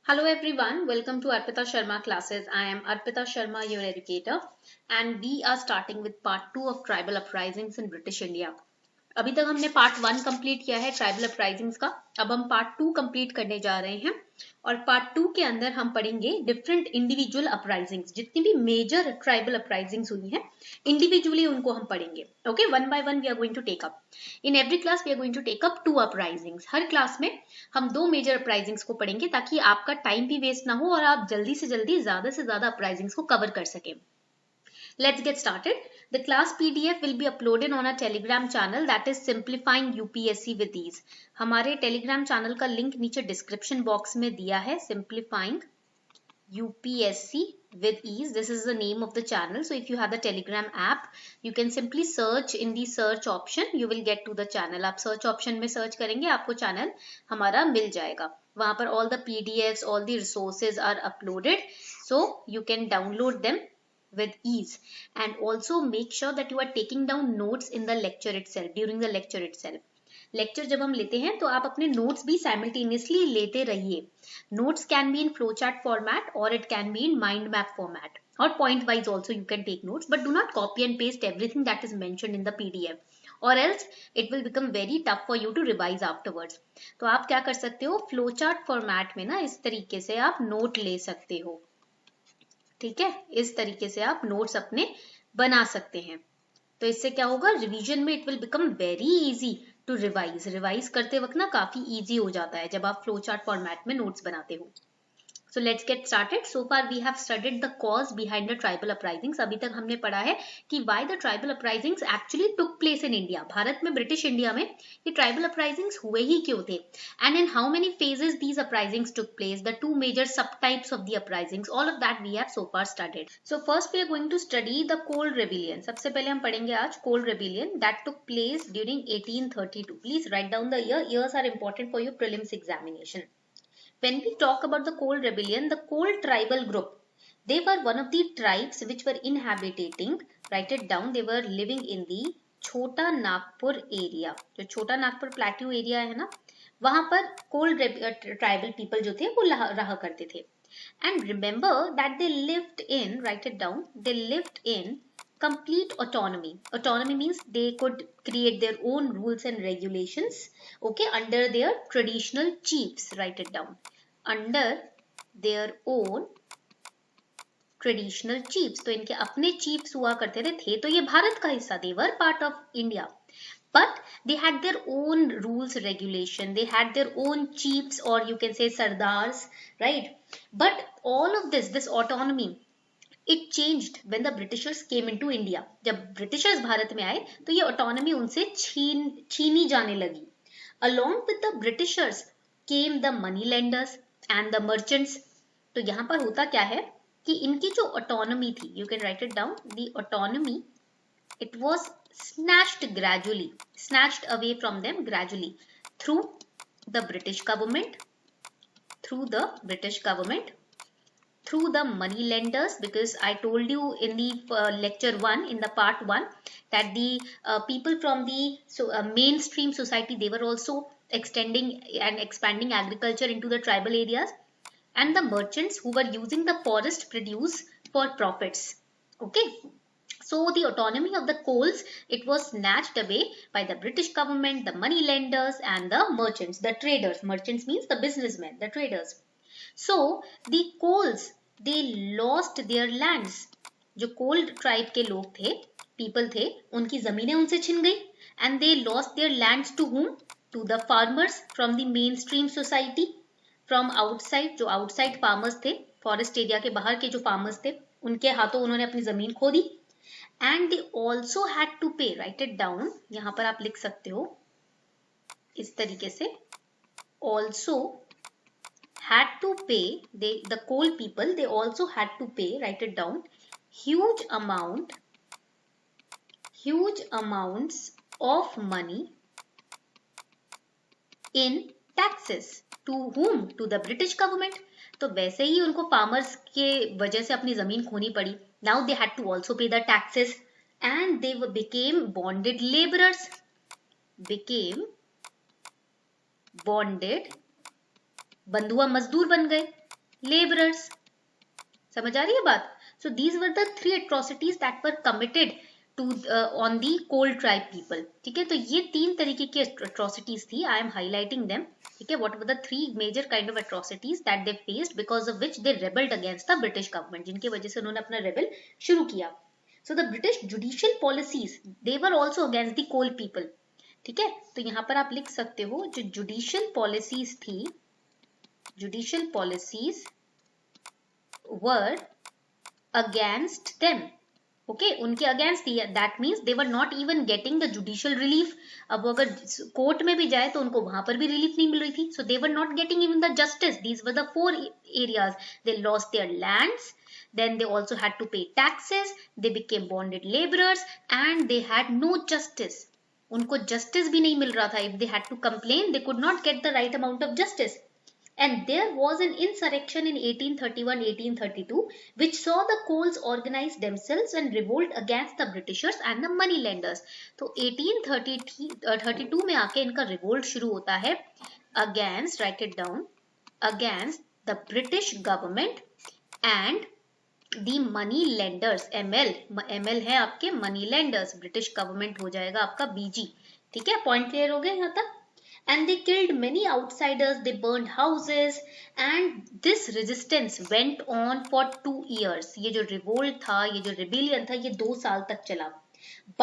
Hello everyone, welcome to Arpita Sharma classes. I am Arpita Sharma, your educator, and we are starting with part 2 of tribal uprisings in British India. अभी तक हमने part 1 complete किया है tribal uprisings का। अब हम part 2 complete करने जा रहे हैं और पार्ट 2 के अंदर हम पढ़ेंगे डिफरेंट इंडिविजुअल अपराइजिंग्स। जितनी भी मेजर ट्राइबल अपराइजिंग्स हुई हैं इंडिविजुअली उनको हम पढ़ेंगे। Okay, one by one we are going to take up. In every class we are going to take up 2 uprisings. हर क्लास में हम 2 मेजर अपराइजिंग्स को पढ़ेंगे ताकि आपका टाइम भी वेस्ट ना हो और आप जल्दी से ज्यादा अपराइजिंग्स को कवर कर सकें। Let's get started. The class PDF will be uploaded on a Telegram channel that is Simplifying UPSC with Ease. हमारे Telegram channel का लिंक नीचे डिस्क्रिप्शन बॉक्स में दिया है, Simplifying UPSC with Ease. This is the name of the channel. So if you have the Telegram app, you can simply search in the search option. You will get to the channel. आप search option में search करेंगे, आपको channel हमारा मिल जाएगा. वहाँ पर all the PDFs, all the resources are uploaded. So you can download them with ease, and also make sure that you are taking down notes in the lecture itself, during the lecture itself. Lecture जब हम लेते हैं तो आप अपने notes भी simultaneously लेते रहिए। Notes can be in flow chart format और it can be in mind map format और point wise also you can take notes, but do not copy and paste everything that is mentioned in the PDF और else it will become very tough for you to revise afterwards. तो आप क्या कर सकते हो, flow chart format में ना इस तरीके से आप नोट ले सकते हो। ठीक है, इस तरीके से आप नोट्स अपने बना सकते हैं। तो इससे क्या होगा, रिवीजन में it will become very easy to revise करते वक्त ना काफी इजी हो जाता है जब आप फ्लो चार्ट फॉर्मेट में नोट्स बनाते हो। So let's get started. So far we have studied the cause behind the tribal uprisings. अभी तक हमने पढ़ा है कि why the tribal uprisings actually took place in India. Bharat में, ब्रिटिश इंडिया में ये tribal uprisings हुए ही क्यों थे, and in how many phases these uprisings took place, the two major subtypes of the uprisings, all of that we have so far studied. So first we are going to study the Cold Rebellion. सबसे पहले हम पढ़ेंगे आज Cold Rebellion that took place during 1832. Please write down the year. Years are important for your prelims examination. When we talk about the Cold Rebellion, the Cold tribal group, they were one of the tribes which were inhabiting, write it down, they were living in the छोटा Nagpur area. जो छोटा Nagpur plateau area है ना, वहां पर cold tribal people जो थे वो रहा करते थे. And remember that they lived in, write it down, they lived in complete autonomy. Autonomy means they could create their own rules and regulations, okay, under their traditional chiefs. Write it down, under their own traditional chiefs. तो इनके अपने chiefs हुआ करते थे तो ये भारत का हिस्सा, they were part of India, but they had their own rules, regulation, they had their own chiefs or you can say sardars, right? But all of this autonomy, it changed when the Britishers came into India. जब Britishers Bharat में आए तो ये autonomy उनसे छीनी जाने लगी. Along with the Britishers came the money lenders and the merchants. तो यहाँ पर होता क्या है कि इनकी जो ऑटोनॉमी थी, you can write it down, the autonomy, it was snatched away from them gradually through the British government, through the money lenders, because I told you in the lecture 1, in the part 1, that the people from the mainstream society, they were also extending and expanding agriculture into the tribal areas, and the merchants who were using the forest produce for profits. Okay, so the autonomy of the coals, it was snatched away by the British government, the money lenders and the merchants, the traders. Merchants means the businessmen, the traders. So the coals, they lost their lands. जो cold tribe के लोग थे, people थे, उनकी जमीनें उनसे छिन गई, and they lost their lands to whom? To the farmers from the mainstream society, from outside. जो outside farmers थे, forest area के बाहर के जो farmers थे, उनके हाथों उन्होंने अपनी जमीन खो दी. And they also had to pay, write it down, यहाँ पर आप लिख सकते हो इस तरीके से, also had to pay, the coal people, they also had to pay, write it down, huge amounts of money in taxes. To whom? To the British government. तो वैसे ही उनको फार्मर्स के वजह से अपनी जमीन खोनी पड़ी. Now they had to also pay the taxes and they became bonded laborers. बंधुआ मजदूर बन गए. laborers. समझ आ रही है बात? So these were the three atrocities that were committed to on the coal tribe people. ठीक है, तो ये तीन तरीके की atrocities थी. I am highlighting them. ठीक है, what were the three major kind of atrocities that they faced because of which they rebelled against the British government, जिनकी वजह से उन्होंने अपना rebel शुरू किया. So the British judicial policies, they were also against the coal people. ठीक है, तो यहाँ पर आप लिख सकते हो जो judicial policies थी, judicial policies were against them. Okay, उनके अगेंस्ट थी. That means they were not even getting the judicial relief. अब अगर कोर्ट में भी जाए तो उनको वहां पर भी रिलीफ नहीं मिल रही थी. So they were not getting even the justice. These were the four areas. They lost their lands, then they also had to pay taxes, they became bonded laborers and they had no justice. उनको justice भी नहीं मिल रहा था. If they had to complain, they could not get the right amount of justice. And there was an insurrection in 1831-1832 which saw the coals organize themselves and revolt against the Britishers and the money lenders. तो 1832 में आके इनका revolt शुरू होता है against, write it down, against the British government and the money lenders. ML है आपके money lenders. British government हो जाएगा आपका BG. ठीक है, पॉइंट क्लियर हो गया यहाँ तक? And they killed many outsiders, they burned houses and this resistance went on for 2 years. ये जो revolt था, ये जो rebellion था, ये 2 साल तक चला.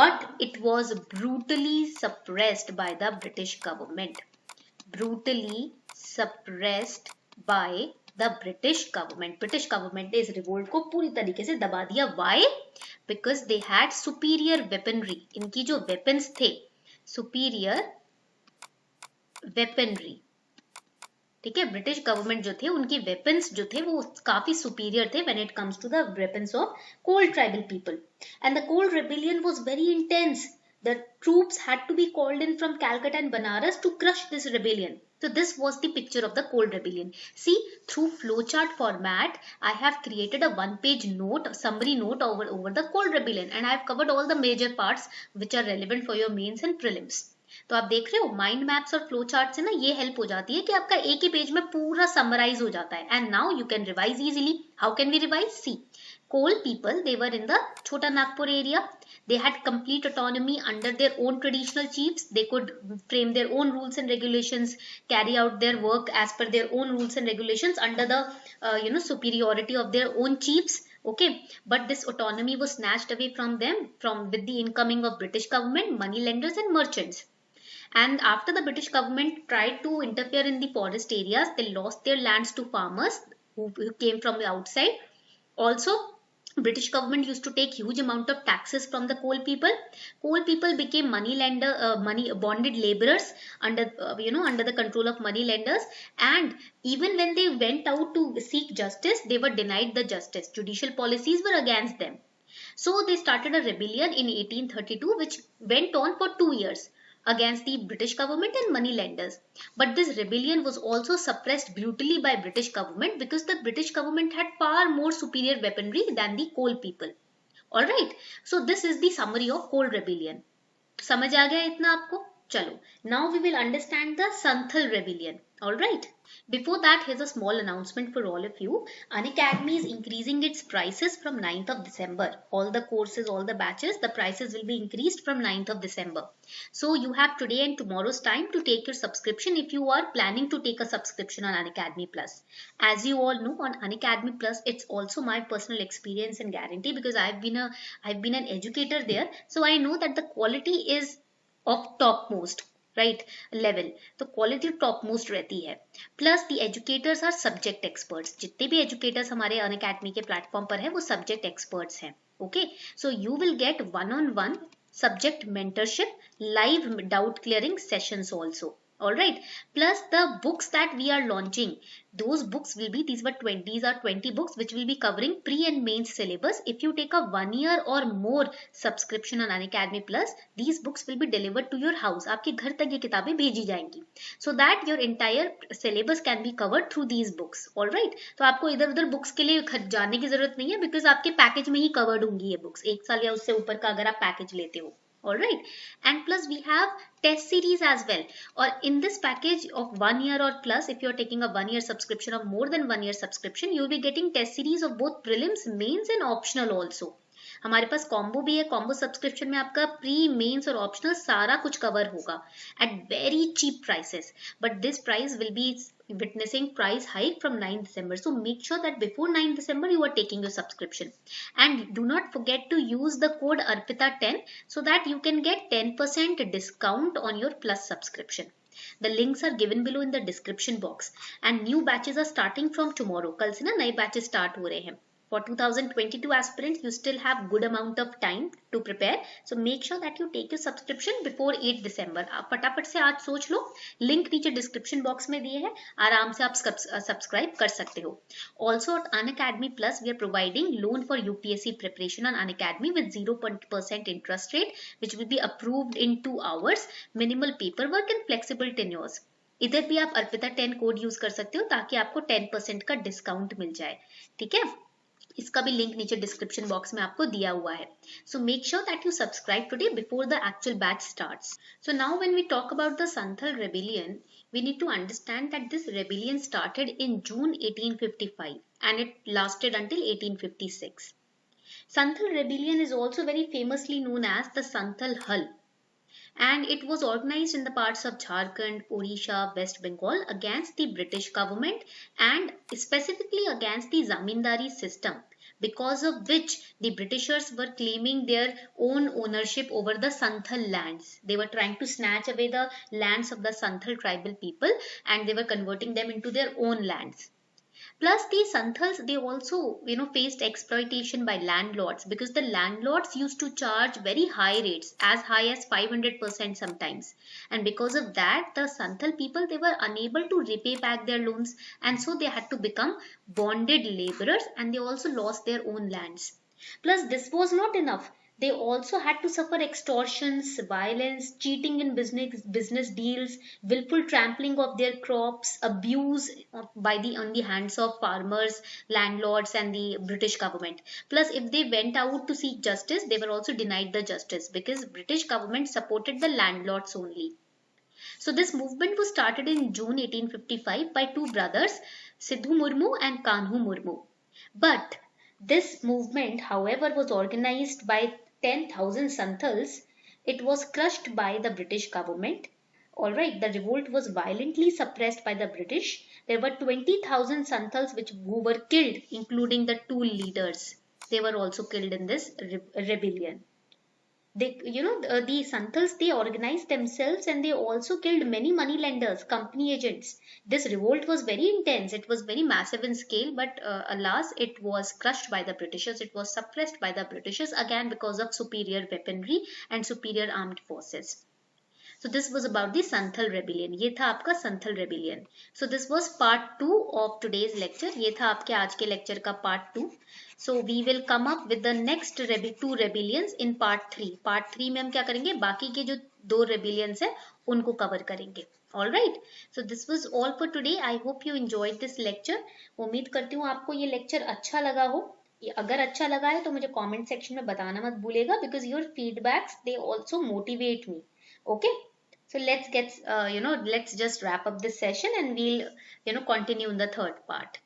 But it was brutally suppressed by the British government. Brutally suppressed by the British government. British government ने इस revolt को पूरी तरीके से दबा दिया. Why? Because they had superior weaponry. इनकी जो weapons थे, superior वेपनरी. ठीक है, ब्रिटिश गवर्नमेंट जो थे उनके वेपन्स जो थे वो काफी सुपीरियर थे when it comes to the weapons of Kol tribal people. And the Kol rebellion was very intense. The troops had to be called in from Calcutta and Banaras to crush this rebellion. So this was the picture of the coal rebellion. See, through flowchart format, I have created a one-page note, summary note over the coal rebellion, and I have covered all the major parts which are relevant for your mains and prelims. तो आप देख रहे हो mind maps और flow chart से ना ये help हो जाती है कि आपका एक ही पेज में पूरा समराइज हो जाता है. And now you can revise easily. How can we revise? See, Kol people, they were in the छोटा Nagpur area. They had complete autonomy under their own traditional chiefs. They could frame their own rules and regulations, carry out their work as per their own rules and regulations under the superiority of their own chiefs. Okay, but this autonomy was snatched away from them with the incoming of British government, money lenders and merchants. And after the British government tried to interfere in the forest areas, they lost their lands to farmers who came from the outside. Also, British government used to take huge amount of taxes from the coal people. Coal people became money bonded laborers under under the control of money lenders. And even when they went out to seek justice, they were denied the justice. Judicial policies were against them. So they started a rebellion in 1832, which went on for 2 years. Against the British government and money lenders. But this rebellion was also suppressed brutally by British government because the British government had far more superior weaponry than the coal people. Alright, so this is the summary of coal rebellion. समझ आ गया इतना आपको? चलो, now we will understand the Santhal rebellion. Alright. Before that, here's a small announcement for all of you. Unacademy is increasing its prices from 9th of December. All the courses, all the batches, the prices will be increased from 9th of December. So you have today and tomorrow's time to take your subscription if you are planning to take a subscription on Unacademy Plus. As you all know, on Unacademy Plus, it's also my personal experience and guarantee because I've been an educator there. So I know that the quality is of topmost. Right level, तो quality top most रहती है. Plus the educators are subject experts. जितने भी educators हमारे Unacademy के platform पर है वो सब्जेक्ट एक्सपर्ट्स हैं. Okay, so you will get 1-on-1 subject mentorship, live doubt clearing sessions also. Alright, plus the books that we are launching, those books will be, these are 20 books which will be covering pre and main syllabus. If you take a 1 year or more subscription on Unacademy Plus, these books will be delivered to your house. आपके घर तक ये किताबें भेजी जाएंगी, so that your entire syllabus can be covered through these books. Alright, तो आपको इधर उधर बुक्स के लिए जाने की जरूरत नहीं है because आपके पैकेज में ही कवर्ड होंगी ये बुक्स, 1 साल या उससे ऊपर का अगर आप पैकेज लेते हो. All right, and plus we have test series as well. Or in this package of 1 year or plus, if you're taking a 1 year subscription or more than 1 year subscription, you'll be getting test series of both prelims, mains and optional also. हमारे पास combo भी है. Combo subscription में आपका pre, mains और optional सारा कुछ cover होगा at very cheap prices. But this price will be witnessing price hike from 9 December. So make sure that before 9 December you are taking your subscription. And do not forget to use the code ARPITA10 so that you can get 10% discount on your plus subscription. The links are given below in the description box. And new batches are starting from tomorrow. कल से ना नए batches start हो रहे हैं. For 2022 aspirants, you still have good amount of time to prepare. So make sure that you take your subscription before 8 December. आप फटाफट से आज सोच लो. लिंक नीचे डिस्क्रिप्शन बॉक्स में दिए हैं. आराम से आप सब्सक्राइब कर सकते हो. Also at Unacademy Plus, we are providing loan for UPSC preparation on Unacademy with 0% interest rate, which will be approved in 2 hours. Minimal paperwork and flexible tenures. इधर भी आप अर्पिता 10 कोड यूज कर सकते हो ताकि आपको 10% का डिस्काउंट मिल जाए. ठीक है, इसका भी लिंक नीचे डिस्क्रिप्शन बॉक्स में आपको दिया हुआ है. So make sure that you subscribe today before the actual batch starts. So now when we talk about the Santhal rebellion, we need to understand that this rebellion started in June 1855 and it lasted until 1856. Santhal rebellion is also very famously known as the Santhal Hull, and it was organized in the parts of Jharkhand, Odisha, West Bengal against the British government and specifically against the zamindari system, because of which the Britishers were claiming their own ownership over the Santhal lands. They were trying to snatch away the lands of the Santhal tribal people and they were converting them into their own lands. Plus the Santhals, they also faced exploitation by landlords, because the landlords used to charge very high rates, as high as 500% sometimes, and because of that the Santhal people, they were unable to repay back their loans, and so they had to become bonded laborers and they also lost their own lands. Plus this was not enough. They also had to suffer extortions, violence, cheating in business deals, willful trampling of their crops, abuse on the hands of farmers, landlords, and the British government. Plus, if they went out to seek justice, they were also denied the justice because British government supported the landlords only. So this movement was started in June 1855 by two brothers, Sidhu Murmu and Kanhu Murmu. But this movement, however, was organized by 10,000 Santhals. It was crushed by the British government. Alright, the revolt was violently suppressed by the British. There were 20,000 Santhals who were killed, including the two leaders. They were also killed in this rebellion. The Santhals, they organized themselves and they also killed many money lenders, company agents. This revolt was very intense. It was very massive in scale, but alas, it was crushed by the Britishers. It was suppressed by the Britishers again because of superior weaponry and superior armed forces. So this was about the Santhal rebellion. ये था आपका Santhal rebellion. So this was part 2 of today's lecture. ये था आपके आज के lecture का part 2. So we will come up with the next two rebellions in part 3. Part 3 में हम क्या करेंगे? बाकी के जो 2 rebellions हैं उनको cover करेंगे. All right. So this was all for today. I hope you enjoyed this lecture. उम्मीद करती हूँ आपको ये lecture अच्छा लगा हो. अगर अच्छा लगा है तो मुझे comment section में बताना मत भूलेगा, because your feedbacks, they also motivate me. Okay, so let's get let's just wrap up this session and we'll continue in the third part.